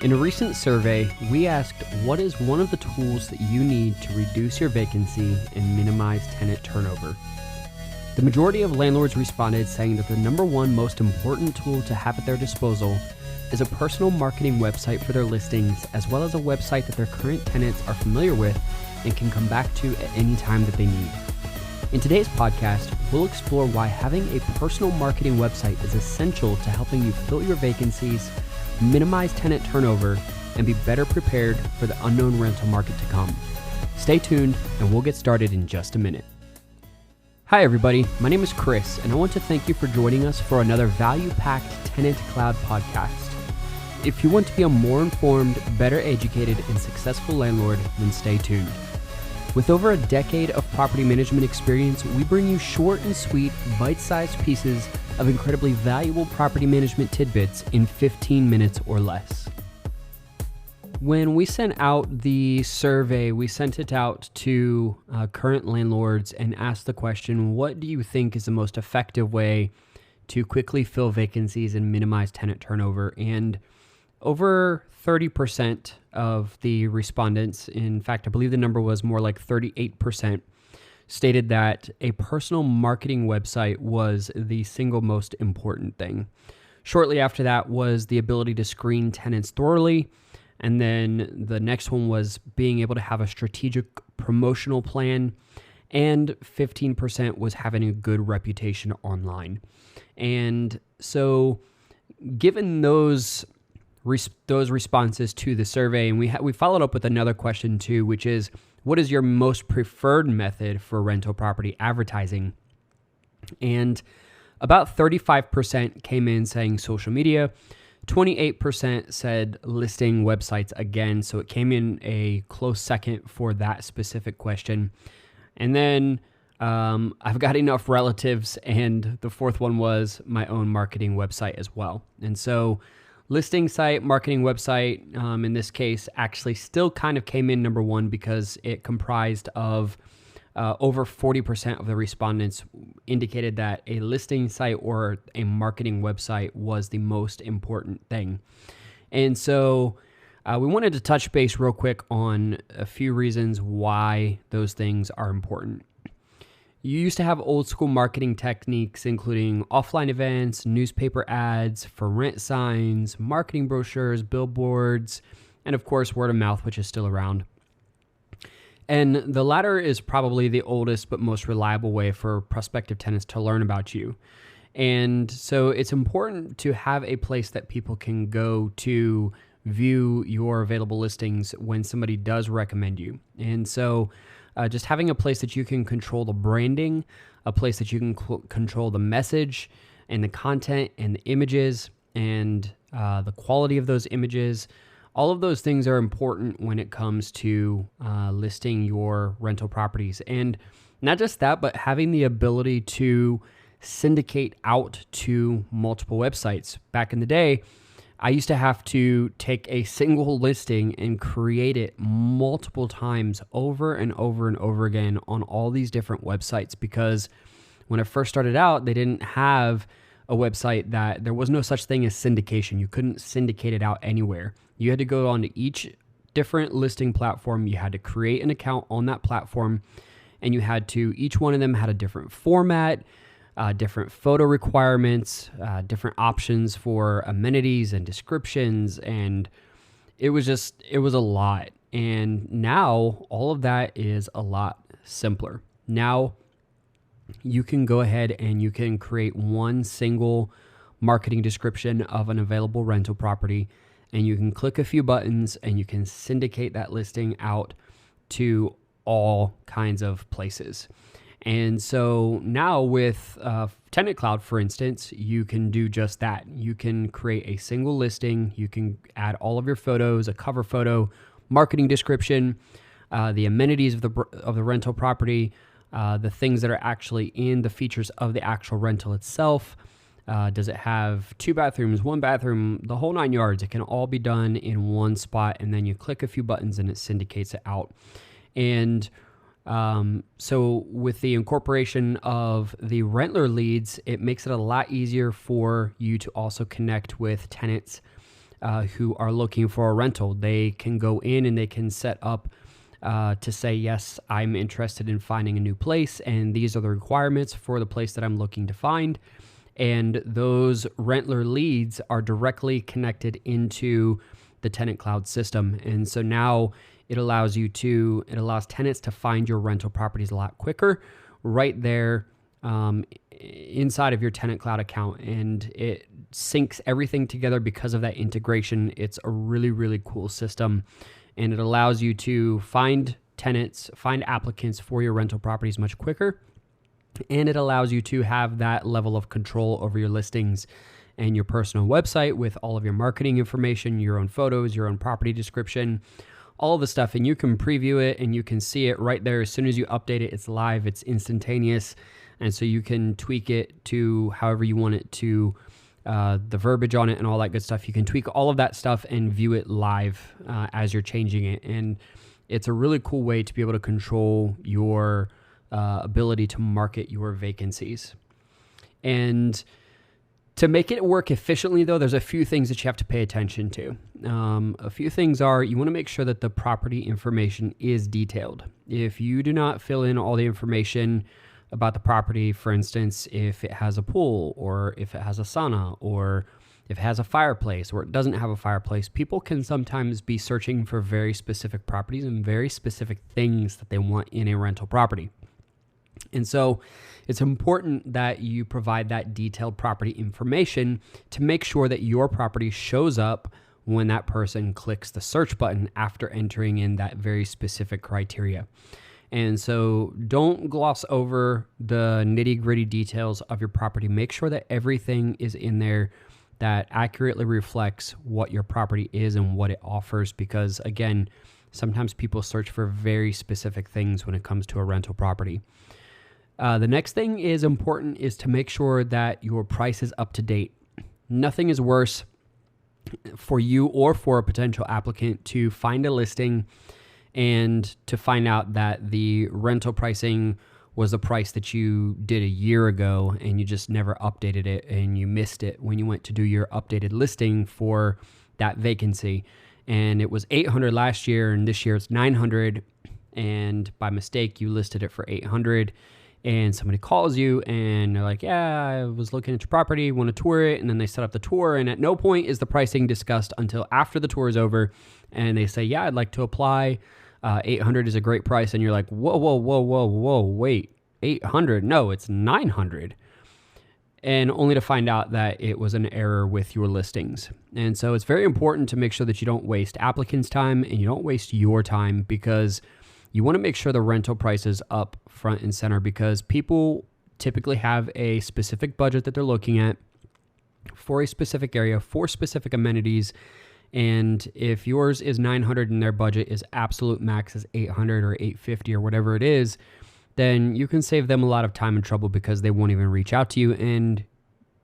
In a recent survey, we asked what is one of the tools that you need to reduce your vacancy and minimize tenant turnover. The majority of landlords responded saying that the number one most important tool to have at their disposal is a personal marketing website for their listings, as well as a website that their current tenants are familiar with and can come back to at any time that they need. In today's podcast, we'll explore why having a personal marketing website is essential to helping you fill your vacancies, minimize tenant turnover, and be better prepared for the unknown rental market to come. Stay tuned, and we'll get started in just a minute. Hi everybody, my name is Chris, and I want to thank you for joining us for another value-packed TenantCloud podcast. If you want to be a more informed, better educated, and successful landlord, then stay tuned. With over a decade of property management experience, we bring you short and sweet, bite-sized pieces of incredibly valuable property management tidbits in 15 minutes or less. When we sent out the survey, we sent it out to current landlords and asked the question, what do you think is the most effective way to quickly fill vacancies and minimize tenant turnover? And over 30% of the respondents, in fact, I believe the number was more like 38%, stated that a personal marketing website was the single most important thing. Shortly after that was the ability to screen tenants thoroughly. And then the next one was being able to have a strategic promotional plan. And 15% was having a good reputation online. And so given those responses to the survey, and we followed up with another question too, which is, what is your most preferred method for rental property advertising? And about 35% came in saying social media, 28% said listing websites again, so it came in a close second for that specific question. And then I've got enough relatives, and the fourth one was my own marketing website as well. And so listing site, marketing website, in this case, actually still kind of came in number one because it comprised of over 40% of the respondents indicated that a listing site or a marketing website was the most important thing. And so we wanted to touch base real quick on a few reasons why those things are important. You used to have old school marketing techniques, including offline events, newspaper ads, for rent signs, marketing brochures, billboards, and of course, word of mouth, which is still around. And the latter is probably the oldest but most reliable way for prospective tenants to learn about you. And so it's important to have a place that people can go to view your available listings when somebody does recommend you. And so just having a place that you can control the branding, a place that you can control the message and the content and the images and the quality of those images. All of those things are important when it comes to listing your rental properties. And not just that, but having the ability to syndicate out to multiple websites. Back in the day, I used to have to take a single listing and create it multiple times over and over and over again on all these different websites, because when I first started out, they didn't have a website that there was no such thing as syndication. You couldn't syndicate it out anywhere. You had to go onto each different listing platform. You had to create an account on that platform, and each one of them had a different format, different photo requirements, different options for amenities and descriptions. And it was a lot. And now all of that is a lot simpler. Now you can go ahead and you can create one single marketing description of an available rental property, and you can click a few buttons and you can syndicate that listing out to all kinds of places. And so now with TenantCloud, for instance, you can do just that. You can create a single listing. You can add all of your photos, a cover photo, marketing description, the amenities of the rental property, the things that are actually in the features of the actual rental itself. Does it have 2 bathrooms, 1 bathroom, the whole 9 yards? It can all be done in one spot, and then you click a few buttons and it syndicates it out. And so with the incorporation of the rentler leads, it makes it a lot easier for you to also connect with tenants who are looking for a rental. They can go in and they can set up to say, yes, I'm interested in finding a new place, and these are the requirements for the place that I'm looking to find. And those rentler leads are directly connected into the TenantCloud system. And so now it allows tenants to find your rental properties a lot quicker right there inside of your TenantCloud account. And it syncs everything together because of that integration. It's a really, really cool system. And it allows you to find tenants, find applicants for your rental properties much quicker. And it allows you to have that level of control over your listings and your personal website with all of your marketing information, your own photos, your own property description, all the stuff. And you can preview it and you can see it right there. As soon as you update it, it's live, it's instantaneous. And so you can tweak it to however you want it to, the verbiage on it and all that good stuff. You can tweak all of that stuff and view it live as you're changing it. And it's a really cool way to be able to control your ability to market your vacancies. And to make it work efficiently, though, there's a few things that you have to pay attention to. A few things are, you want to make sure that the property information is detailed. If you do not fill in all the information about the property, for instance, if it has a pool or if it has a sauna or if it has a fireplace or it doesn't have a fireplace, people can sometimes be searching for very specific properties and very specific things that they want in a rental property. And so it's important that you provide that detailed property information to make sure that your property shows up when that person clicks the search button after entering in that very specific criteria. And so don't gloss over the nitty-gritty details of your property. Make sure that everything is in there that accurately reflects what your property is and what it offers, because again, sometimes people search for very specific things when it comes to a rental property. The next thing is important is to make sure that your price is up to date. Nothing is worse for you or for a potential applicant to find a listing and to find out that the rental pricing was the price that you did a year ago and you just never updated it and you missed it when you went to do your updated listing for that vacancy. And it was $800 last year and this year it's $900, and by mistake you listed it for $800. And somebody calls you and they're like, yeah, I was looking at your property, want to tour it. And then they set up the tour. And at no point is the pricing discussed until after the tour is over. And they say, yeah, I'd like to apply. 800 is a great price. And you're like, whoa, wait, 800? No, it's 900. And only to find out that it was an error with your listings. And so it's very important to make sure that you don't waste applicants' time and you don't waste your time, because you want to make sure the rental price is up front and center, because people typically have a specific budget that they're looking at for a specific area, for specific amenities. And if yours is 900 and their budget is absolute max is 800 or 850 or whatever it is, then you can save them a lot of time and trouble because they won't even reach out to you. And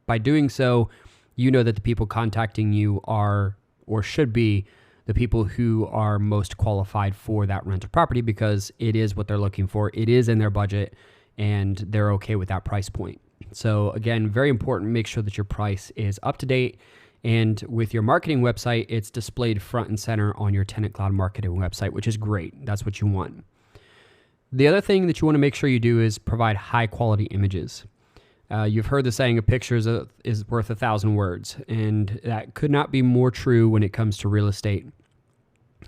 by doing so, you know that the people contacting you are or should be the people who are most qualified for that rental property, because it is what they're looking for. It is in their budget and they're okay with that price point. So again, very important, make sure that your price is up to date. And with your marketing website, it's displayed front and center on your TenantCloud marketing website, which is great. That's what you want. The other thing that you want to make sure you do is provide high quality images. You've heard the saying, a picture is worth 1,000 words, and that could not be more true when it comes to real estate.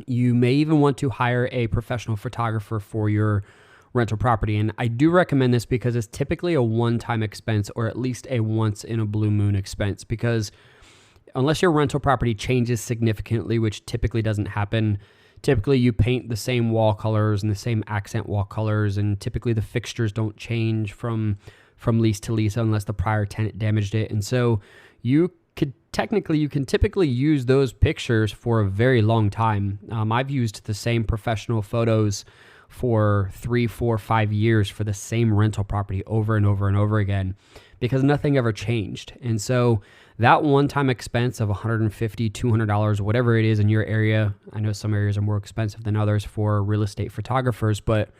You may even want to hire a professional photographer for your rental property, and I do recommend this because it's typically a one-time expense, or at least a once-in-a-blue-moon expense, because unless your rental property changes significantly, which typically doesn't happen, typically you paint the same wall colors and the same accent wall colors, and typically the fixtures don't change from lease to lease unless the prior tenant damaged it. And so you can typically use those pictures for a very long time. I've used the same professional photos for 3, 4, 5 years for the same rental property over and over and over again, because nothing ever changed. And so that one-time expense of $150, $200, whatever it is in your area, I know some areas are more expensive than others for real estate photographers, but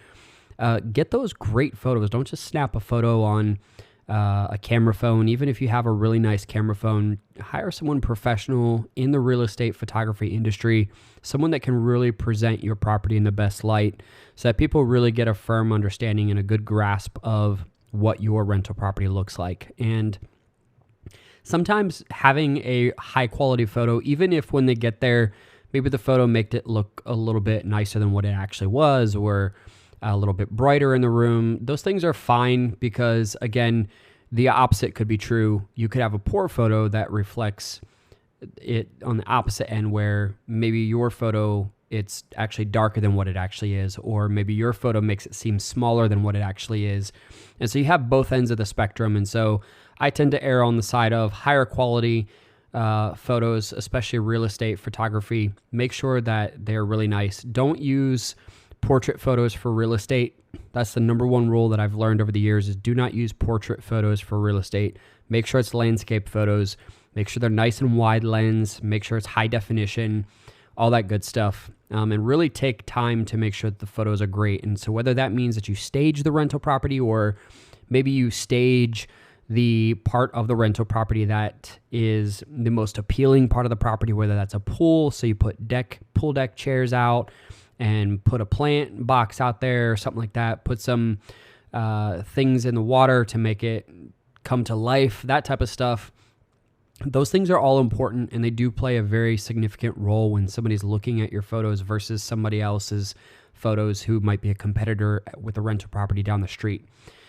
get those great photos. Don't just snap a photo on a camera phone. Even if you have a really nice camera phone, hire someone professional in the real estate photography industry, someone that can really present your property in the best light so that people really get a firm understanding and a good grasp of what your rental property looks like. And sometimes having a high quality photo, even if when they get there, maybe the photo made it look a little bit nicer than what it actually was, or a little bit brighter in the room, those things are fine, because again, the opposite could be true. You could have a poor photo that reflects it on the opposite end, where maybe your photo, it's actually darker than what it actually is, or maybe your photo makes it seem smaller than what it actually is. And so you have both ends of the spectrum. And so I tend to err on the side of higher quality photos, especially real estate photography. Make sure that they're really nice. Don't use portrait photos for real estate. That's the number one rule that I've learned over the years, is do not use portrait photos for real estate. Make sure it's landscape photos. Make sure they're nice and wide lens. Make sure it's high definition, all that good stuff. And really take time to make sure that the photos are great. And so whether that means that you stage the rental property, or maybe you stage the part of the rental property that is the most appealing part of the property, whether that's a pool, so you put pool deck chairs out and put a plant box out there or something like that, put some things in the water to make it come to life, that type of stuff. Those things are all important, and they do play a very significant role when somebody's looking at your photos versus somebody else's photos who might be a competitor with a rental property down the street.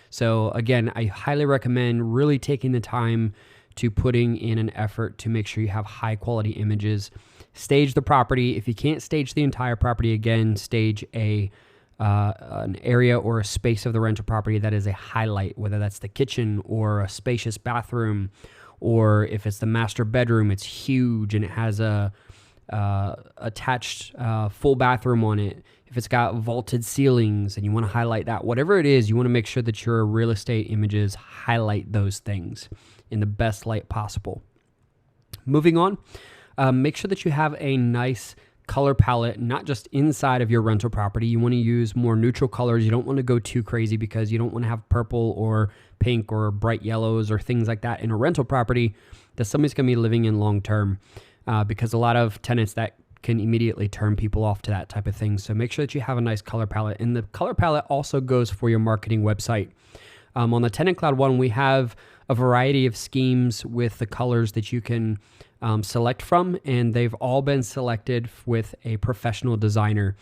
So again, I highly recommend really taking the time to putting in an effort to make sure you have high quality images. Stage the property. If you can't stage the entire property, again, stage an area or a space of the rental property that is a highlight, whether that's the kitchen or a spacious bathroom, or if it's the master bedroom, it's huge and it has a attached full bathroom on it. If it's got vaulted ceilings and you want to highlight that, whatever it is, you want to make sure that your real estate images highlight those things in the best light possible. Moving on, make sure that you have a nice color palette, not just inside of your rental property. You want to use more neutral colors. You don't want to go too crazy, because you don't want to have purple or pink or bright yellows or things like that in a rental property that somebody's going to be living in long term, because a lot of tenants that can immediately turn people off to that type of thing. So make sure that you have a nice color palette. And the color palette also goes for your marketing website. On the TenantCloud one, we have a variety of schemes with the colors that you can select from, and they've all been selected with a professional designer.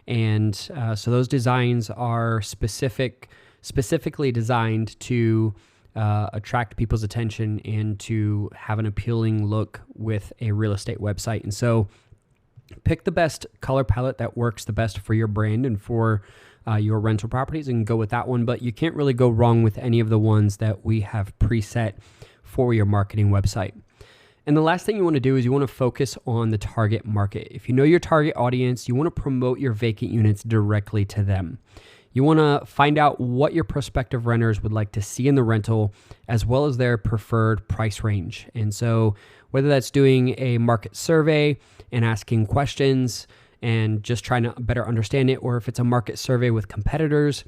And so those designs are specifically designed to attract people's attention and to have an appealing look with a real estate website. And so pick the best color palette that works the best for your brand and for your rental properties, and go with that one. But you can't really go wrong with any of the ones that we have preset for your marketing website. And the last thing you want to do is you want to focus on the target market. If you know your target audience, you want to promote your vacant units directly to them. You want to find out what your prospective renters would like to see in the rental, as well as their preferred price range. And so whether that's doing a market survey and asking questions and just trying to better understand it, or if it's a market survey with competitors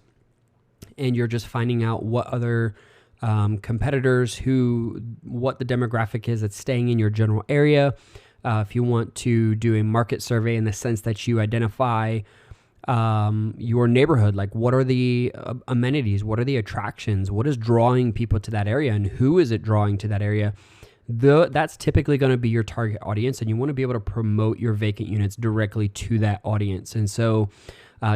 and you're just finding out what other competitors, what the demographic is that's staying in your general area. If you want to do a market survey in the sense that you identify your neighborhood, like what are the amenities, what are the attractions, what is drawing people to that area, and who is it drawing to that area, that's typically going to be your target audience, and you want to be able to promote your vacant units directly to that audience. And so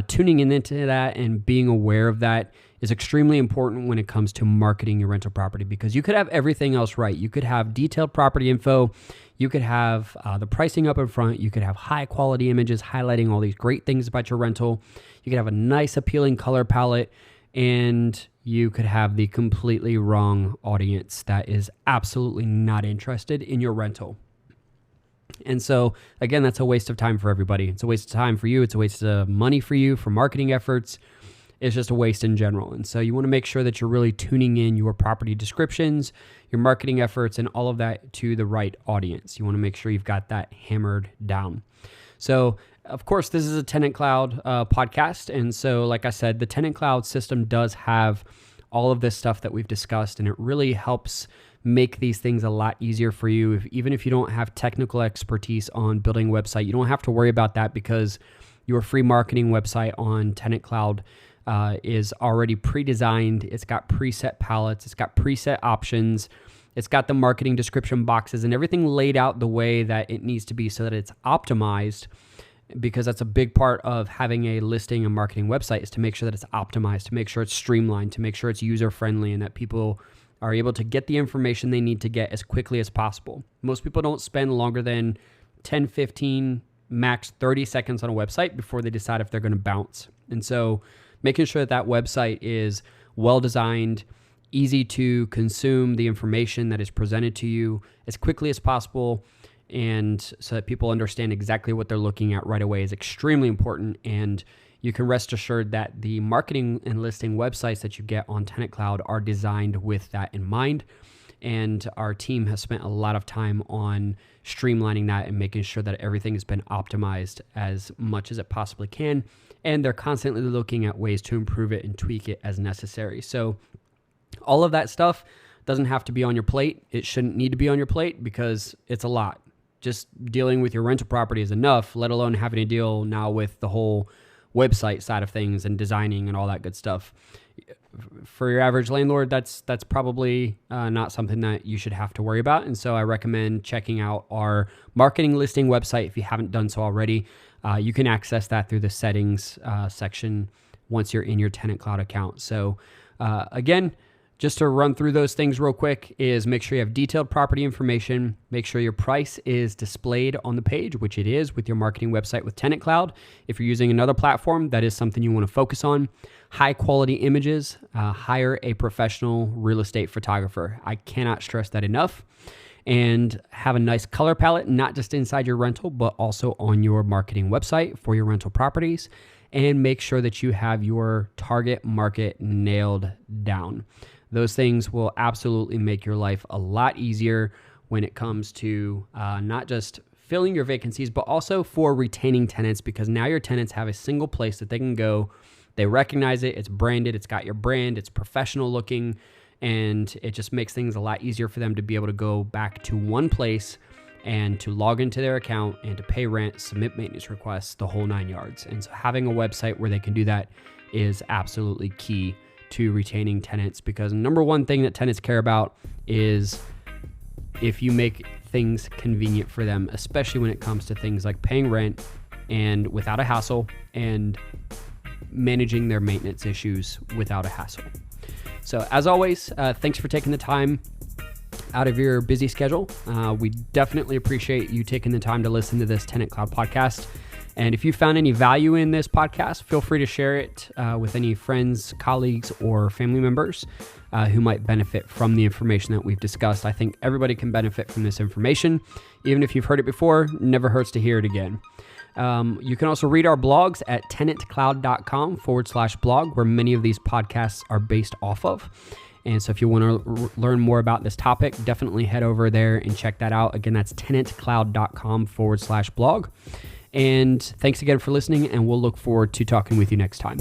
tuning into that and being aware of that is extremely important when it comes to marketing your rental property, because you could have everything else right. You could have detailed property info. You could have the pricing up in front. You could have high quality images highlighting all these great things about your rental. You could have a nice appealing color palette, and you could have the completely wrong audience that is absolutely not interested in your rental. And so again, that's a waste of time for everybody. It's a waste of time for you. It's a waste of money for you for marketing efforts. It's just a waste in general. And so you want to make sure that you're really tuning in your property descriptions, your marketing efforts, and all of that to the right audience. You want to make sure you've got that hammered down. So of course, this is a TenantCloud podcast. And so like I said, the TenantCloud system does have all of this stuff that we've discussed, and it really helps make these things a lot easier for you. Even if you don't have technical expertise on building a website, you don't have to worry about that because your free marketing website on TenantCloud is already pre-designed. It's got preset palettes. It's got preset options. It's got the marketing description boxes and everything laid out the way that it needs to be so that it's optimized, because that's a big part of having a listing and marketing website, is to make sure that it's optimized, to make sure it's streamlined, to make sure it's user-friendly, and that people are able to get the information they need to get as quickly as possible. Most people don't spend longer than 10, 15, max 30 seconds on a website before they decide if they're going to bounce. And so making sure that that website is well-designed, easy to consume the information that is presented to you as quickly as possible, and so that people understand exactly what they're looking at right away is extremely important. And you can rest assured that the marketing and listing websites that you get on TenantCloud are designed with that in mind. And our team has spent a lot of time on streamlining that and making sure that everything has been optimized as much as it possibly can. And they're constantly looking at ways to improve it and tweak it as necessary. So all of that stuff doesn't have to be on your plate. It shouldn't need to be on your plate because it's a lot. Just dealing with your rental property is enough, let alone having to deal now with the whole website side of things and designing and all that good stuff. For your average landlord, that's probably not something that you should have to worry about. And so I recommend checking out our marketing listing website if you haven't done so already. You can access that through the settings section once you're in your TenantCloud account. So again, just to run through those things real quick, is make sure you have detailed property information, make sure your price is displayed on the page, which it is with your marketing website with TenantCloud. If you're using another platform, that is something you want to focus on. High quality images, hire a professional real estate photographer. I cannot stress that enough. And have a nice color palette, not just inside your rental, but also on your marketing website for your rental properties. And make sure that you have your target market nailed down. Those things will absolutely make your life a lot easier when it comes to not just filling your vacancies, but also for retaining tenants, because now your tenants have a single place that they can go. They recognize it. It's branded. It's got your brand. It's professional looking. And it just makes things a lot easier for them to be able to go back to one place and to log into their account and to pay rent, submit maintenance requests, the whole 9 yards. And so having a website where they can do that is absolutely key to retaining tenants, because number one thing that tenants care about is if you make things convenient for them, especially when it comes to things like paying rent and without a hassle, and managing their maintenance issues without a hassle. So as always, thanks for taking the time out of your busy schedule. We definitely appreciate you taking the time to listen to this TenantCloud podcast. And if you found any value in this podcast, feel free to share it with any friends, colleagues, or family members who might benefit from the information that we've discussed. I think everybody can benefit from this information. Even if you've heard it before, never hurts to hear it again. You can also read our blogs at tenantcloud.com/blog, where many of these podcasts are based off of. And so if you want to learn more about this topic, definitely head over there and check that out. Again, that's tenantcloud.com/blog. And thanks again for listening, and we'll look forward to talking with you next time.